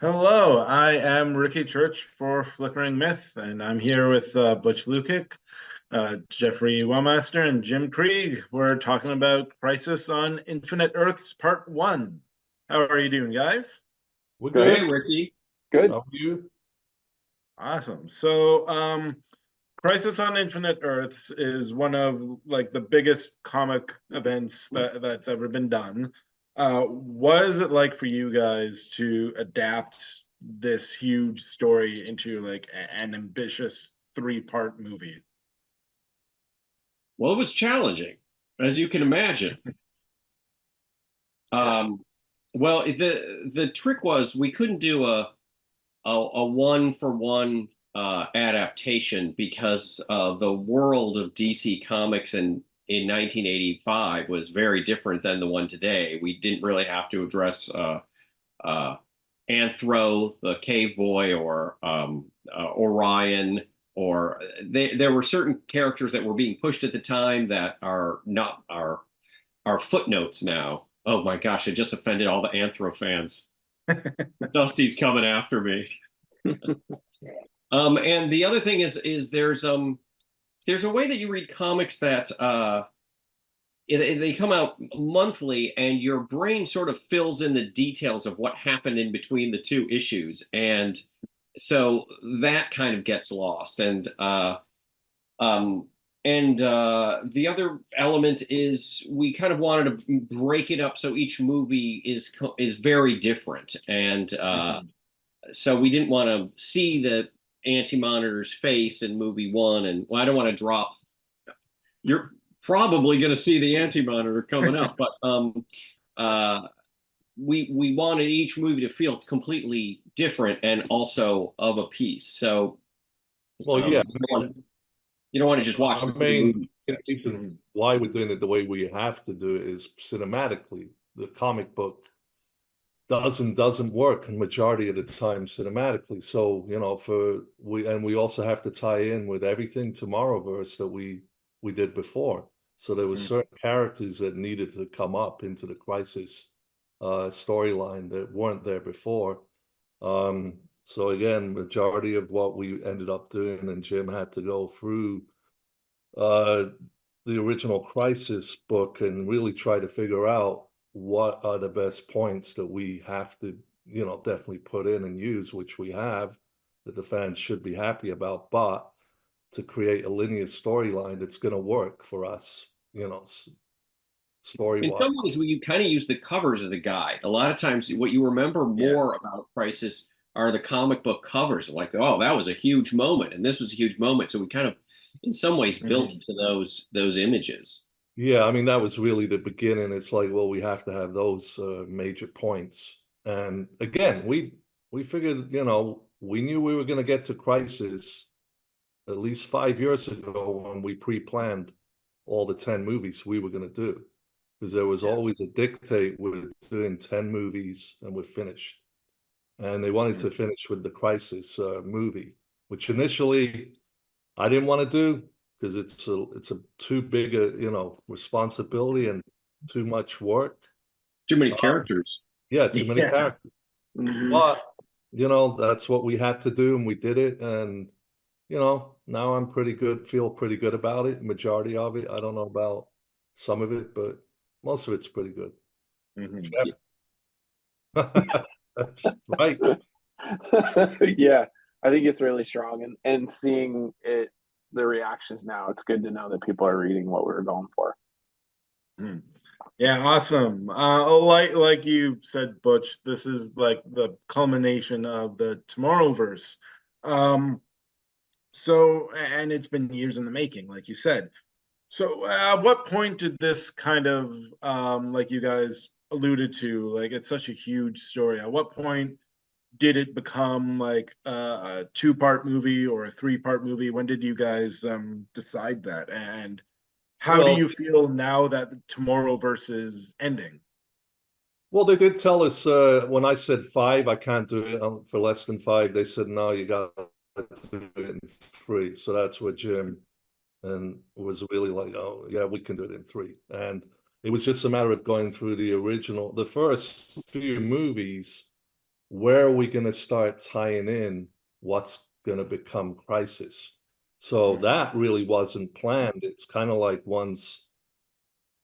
Hello, I am Ricky Church for Flickering Myth, and I'm here with Butch Lukic, Geoffrey Wamester, and Jim Krieg. We're talking about Crisis on Infinite Earths Part 1. How are you doing, guys? We're Good, good. Hey, Ricky. good. How are you? Awesome. So, Crisis on Infinite Earths is one of like the biggest comic events that's ever been done. What is it like for you guys to adapt this huge story into like an ambitious three-part movie? Well, it was challenging, as you can imagine. Yeah. Um, well, the trick was we couldn't do a one for one adaptation because the world of DC Comics in 1985 was very different than the one today. We didn't really have to address uh, Anthro, the Cave Boy, or Orion, or there were certain characters that were being pushed at the time that are not are footnotes now. Oh my gosh, I just offended all the Anthro fans. Dusty's coming after me. And the other thing is there's a way that you read comics that they come out monthly, and your brain sort of fills in the details of what happened in between the two issues, and so that kind of gets lost. Um, the other element is we kind of wanted to break it up so each movie is very different, and Mhm. so we didn't want to see the anti-monitor's face in movie one, and well, I don't want to drop. You're probably going to see the anti-monitor coming up, but uh, we wanted each movie to feel completely different and also of a piece. So Well, yeah, you don't want to just watch our the same main movie. reason Mhm. why we're doing it the way we have to do it is cinematically. The comic book doesn't work in majority of the time cinematically. So, we also have to tie in with everything Tomorrowverse that we did before. So there were Mhm. certain characters that needed to come up into the Crisis storyline that weren't there before. So again, majority of what we ended up doing, and Jim had to go through uh, the original Crisis book and really try to figure out what are the best points that we have to, definitely put in and use, which we have, that the fans should be happy about, but to create a linear storyline that's going to work for us, story In wise. some ways, you kind of use the covers as a guide. A lot of times, what you remember Yeah. more about Crisis are the comic book covers. Like, oh, that was a huge moment, and this was a huge moment. So we kind of, in some ways, built Mhm. to those images. Yeah, I mean, that was really the beginning. It's like, well, we have to have those major points. And again, we figured, we knew we were going to get to Crisis at least 5 years ago when we pre-planned all the 10 movies we were going to do, because there was Yeah. always a dictate with doing 10 movies and we're finished. And they wanted Mhm. to finish with the Crisis movie, which initially I didn't want to do because it's a too big a responsibility and too much work. Too many Uh, characters. yeah, too many Yeah. characters. Hmm. But that's what we had to do, and we did it. And now I'm pretty good, feel pretty good about it. Majority of it, I don't know about some of it, but most of it's pretty good. Mhm. Jeff, right? Yeah, I think it's really strong, and seeing it, the reactions now, it's good to know that people are reading what we were going for. Mhm. Yeah, awesome. Like you said, Butch, this is like the culmination of the Tomorrowverse. Um, and it's been years in the making, like you said. So, at what point did this kind of, like you guys alluded to, like it's such a huge story. At what point did it become like a two-part movie or a three-part movie? When did you guys decide that? And how do Well, you feel now that the Tomorrowverse is ending? well, they did tell us when I said five, I can't do it for less than five. They said no, you got to do it in three. So that's where Jim and was really like, oh yeah, we can do it in three. And it was just a matter of going through the first few movies. where are we going to start tying in what's going to become Crisis? So that really wasn't planned. It's kind of like once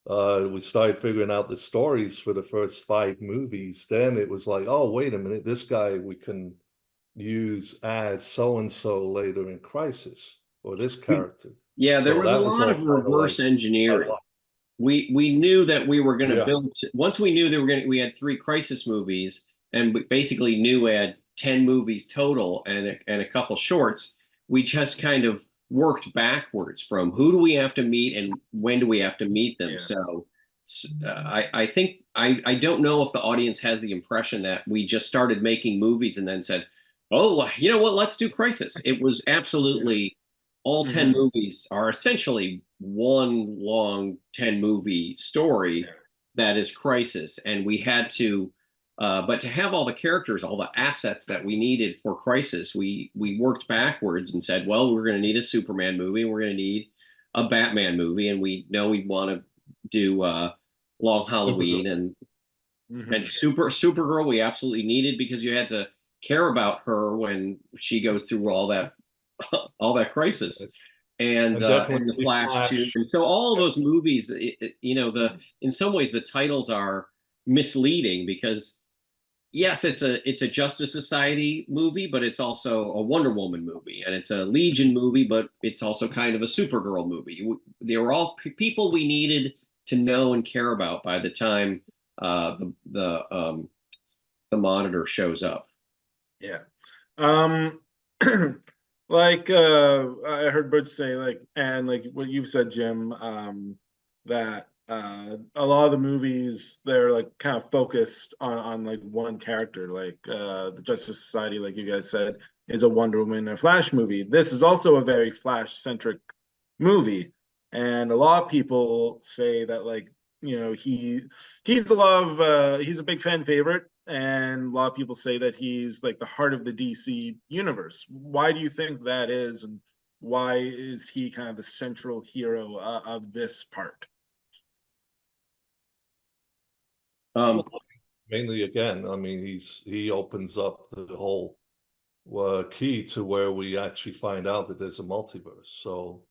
we started figuring out the stories for the first 5 movies, then it was like, oh, wait a minute, this guy we can use as so-and-so later in Crisis, or this character. Yeah, there So was a that was lot all of kind of reverse like, engineering. We knew that we were going to Yeah. build. Once we knew we had 3 Crisis movies, and we basically knew we had 10 movies total and a couple shorts. We just kind of worked backwards from who do we have to meet and when do we have to meet them. Yeah. So I think I don't know if the audience has the impression that we just started making movies and then said, oh, you know what, let's do Crisis. It was absolutely all 10 movies are essentially one long 10 movie story that is Crisis, and we had to but to have all the characters, all the assets that we needed for Crisis, we worked backwards and said, well, we're going to need a Superman movie, and we're going to need a Batman movie, and we know we want to do Long Halloween and Supergirl we absolutely needed, because you had to care about her when she goes through all that Crisis. And the Flash too. And so all of those movies, in some ways the titles are misleading, because yes, it's a Justice Society movie, but it's also a Wonder Woman movie, and it's a Legion movie, but it's also kind of a Supergirl movie. They were all people we needed to know and care about by the time the Monitor shows up. Yeah. Like I heard Butch say, like, and like what you've said, Jim, that a lot of the movies, they're like kind of focused on like one character, like the Justice Society, like you guys said, is a Wonder Woman and Flash movie. This is also a very Flash centric movie, and a lot of people say that, like, he's a big fan favorite, and a lot of people say that he's like the heart of the DC universe. Why do you think that is, and why is he kind of the central hero of this part? Mainly, again, I mean, he opens up the whole key to where we actually find out that there's a multiverse. So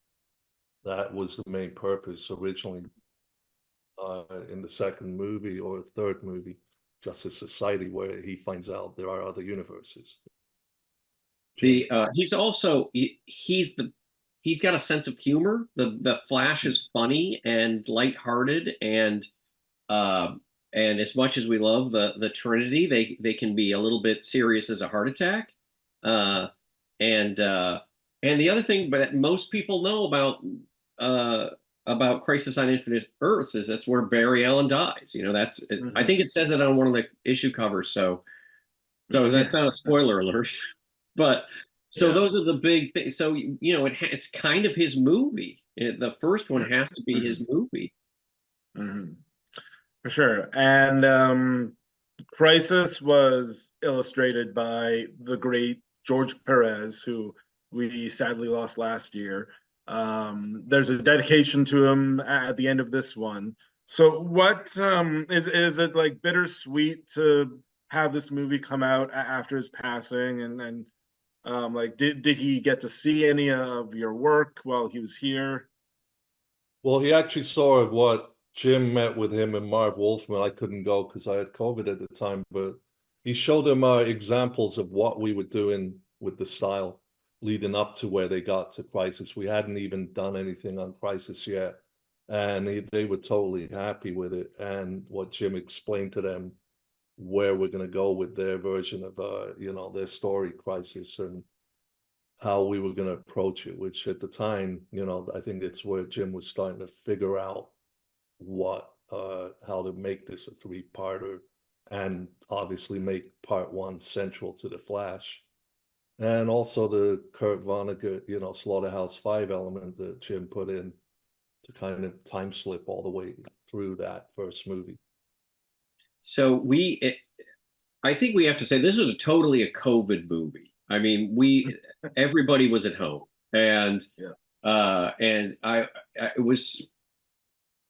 that was the main purpose originally in the second movie or third movie, Justice Society, where he finds out there are other universes. He's also he's got a sense of humor. The Flash is funny and lighthearted, and as much as we love the Trinity, they can be a little bit serious as a heart attack. And the other thing that most people know about Crisis on Infinite Earths is that's where Barry Allen dies. That's I think it says it on one of the issue covers. So that's not a spoiler alert. But those are the big things. So it's kind of his movie. The first one has to be his movie. For sure. And Crisis was illustrated by the great George Perez, who we sadly lost last year. There's a dedication to him at the end of this one. So what is it like bittersweet to have this movie come out after his passing, and like did he get to see any of your work while he was here? Well, he actually saw what Jim met with him and Marv Wolfman. I couldn't go because I had COVID at the time, but he showed them examples of what we were doing with the style leading up to where they got to Crisis. We hadn't even done anything on Crisis yet, and they were totally happy with it. And what Jim explained to them where we're going to go with their version of their story, Crisis, and how we were going to approach it, which at the time, I think it's where Jim was starting to figure out how to make this a 3-parter, and obviously make part 1 central to the Flash, and also the Kurt Vonnegut, Slaughterhouse 5 element that Jim put in to kind of time slip all the way through that first movie. So I think we have to say this was totally a COVID movie. I mean, everybody was at home, and it was,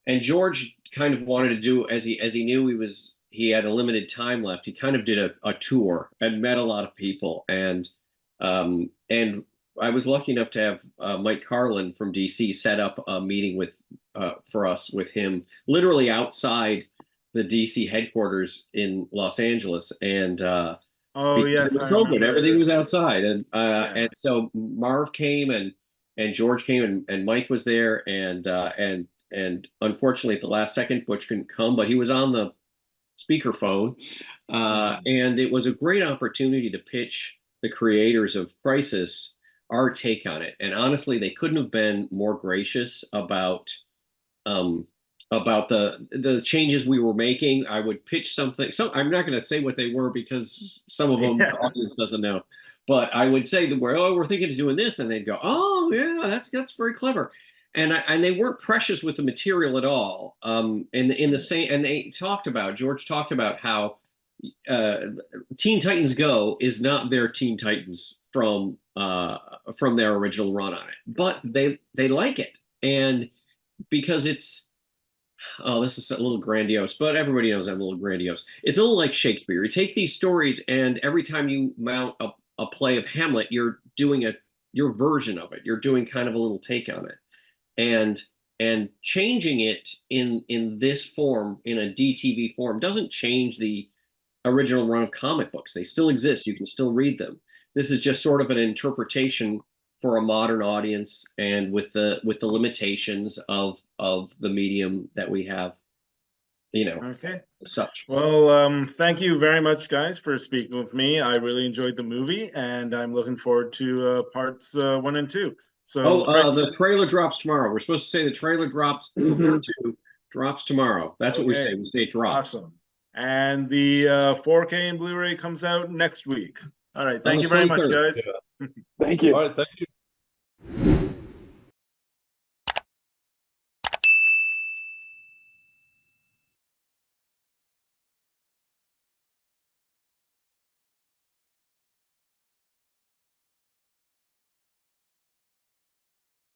and George kind of wanted to do, as he knew he was he had a limited time left, he kind of did a tour and met a lot of people. And I was lucky enough to have Mike Carlin from DC set up a meeting for us with him, literally outside the DC headquarters in Los Angeles. And Oh yes, it was I COVID, remember. everything was outside, and Yeah. and so Marv came and George came and Mike was there, and unfortunately at the last second Butch couldn't come, but he was on the speakerphone, and it was a great opportunity to pitch the creators of Crisis our take on it. And honestly, they couldn't have been more gracious about the changes we were making. I would pitch something. So I'm not going to say what they were because some of them the audience doesn't know. But I would say that we're thinking of doing this, and they'd go, oh yeah, that's very clever. And they weren't precious with the material at all. In the same, and George talked about how Teen Titans Go is not their Teen Titans from their original run on it, but they like it, and because it's this is a little grandiose, but everybody knows I'm a little grandiose. It's a little like Shakespeare. You take these stories, and every time you mount a play of Hamlet, you're doing your version of it. You're doing kind of a little take on it, and changing it in this form, in a DTV form, doesn't change the original run of comic books. They still exist. You can still read them. This is just sort of an interpretation for a modern audience, and with the limitations of the medium that we have, Okay. such. Well, thank you very much, guys, for speaking with me. I really enjoyed the movie, and I'm looking forward to parts 1 and 2. So, Criss, the trailer drops tomorrow. We're supposed to say the trailer drops. Part 2 drops tomorrow. That's what we say. We say it drops. Awesome. And the 4K and Blu-ray comes out next week. All right. Thank you very much, 23rd. guys. Yeah. Thank you. All right, thank you.